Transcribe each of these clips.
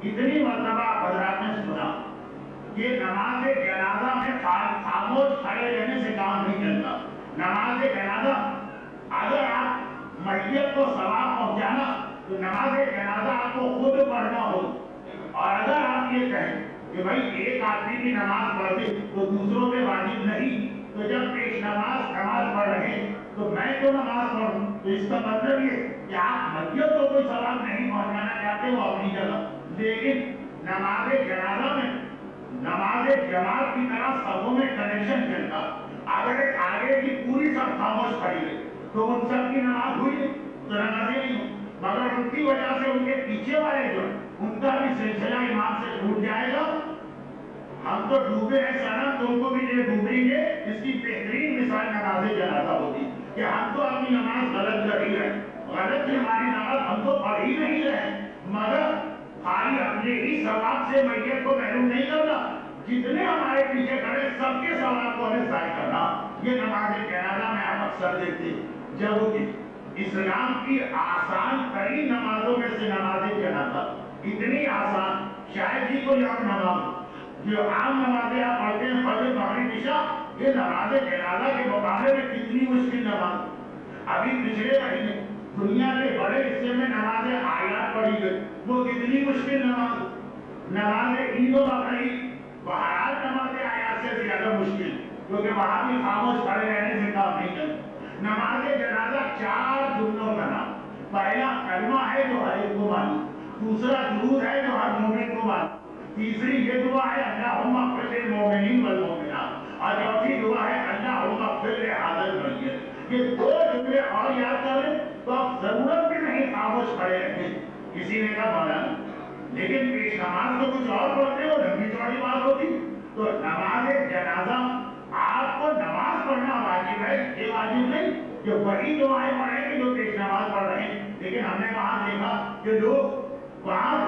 اتنی مرتبہ حضرات نے سنا کہ نماز جنازہ میں خاموش کھڑے رہنے سے کام نہیں چلتا. نماز جنازہ اگر آپ میت کو ثواب پہنچانا تو نماز جنازہ آپ کو خود پڑھنا ہو. اور اگر آپ یہ کہیں کہ بھائی ایک آدمی کی نماز پڑھ دے تو دوسروں پہ واجب نہیں، تو جب پیش نماز پڑھ رہے تو میں تو نماز پڑھوں، تو اس کا مطلب یہ کہ آپ میت کو کوئی ثواب نہیں پہنچانا چاہتے وہ اپنی جگہ. لیکن نماز جنازہ میں نماز جماعت کی طرح سبوں میں کنیکشن چلتا. اگر ایک آگے کی پوری سب خاموش کھڑی ہے تو ان سب کی نماز ہوئی تو نمازیں نہیں ہوں، مگر ان کی وجہ سے ان کے پیچھے والے جو ان کا بھی سلسلہ امام سے ٹوٹ جائے گا. ہم تو ڈوبے ہیں سنم، تم کو بھی یہ ڈوبیں گے. اس کی بہترین مثال نماز جنازہ ہوتی کہ ہم تو اپنی نماز غلط کر ہی رہے، غلط کی ہماری نماز ہم تو پڑھ ہی نہیں رہے، مگر خالی اپنے ہی ثواب سے میت کو محروم نہیں کرنا، جتنے ہمارے پیچھے کھڑے سب کے ثواب کو ہمیں ضائع کرنا. یہ نماز جنازہ میں ہم اکثر دیکھتے ہیں. جب اسلام کی آسان ترین نمازوں میں سے نماز جنازہ اتنی آسان، شاید ہی کوئی عام نماز جو عام نمازیں آپ پڑھتے ہیں فجر مغرب عشاء، یہ نماز جنازہ کے مقابلے میں کتنی مشکل نماز. ابھی پچھلے مہینے دنیا کے بڑے حصے میں نماز آیات پڑھی گئی، وہ کتنی مشکل نماز. نماز عید و بقرعید بہرحال نماز آیات سے زیادہ مشکل، کیونکہ وہاں بھی خاموش کھڑے رہنے سے کام نہیں چلتا. نماز جنازہ 4 جملوں کا نام. پہلا کلمہ ہے جو ہر ایک کو معلوم، دوسرا درود ہے جو ہر مومن کو معلوم، تیسری یہ دعا ہے اللہم اغفر للمؤمنین والمؤمنات، اور چوتھی دعا ہے اللہم اغفر لہذا المیت. یہ 2 جملے اور یاد کر لیں تو آپ ضرورت بھی نہیں خاموش کھڑے رہیں. کسی نے کہا مولانا لیکن پیش نماز تو کچھ اور پڑھتے ہو، لمبی چوڑی بات ہوتی. تو نماز جنازہ آپ کو نماز پڑھنا واجب ہے، یہ واجب نہیں کہ وہی دعائیں پڑھیں کہ جو پیش نماز پڑھ رہے ہیں. لیکن ہم نے وہاں دیکھا کہ لوگ وہاں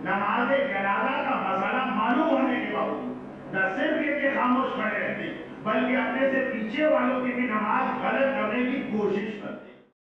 نماز جنازہ کا مسئلہ معلوم ہونے کے باوجود نہ صرف یہ کہ خاموش کھڑے رہتے بلکہ اپنے سے پیچھے والوں کی بھی نماز غلط کرنے کی کوشش کرتے.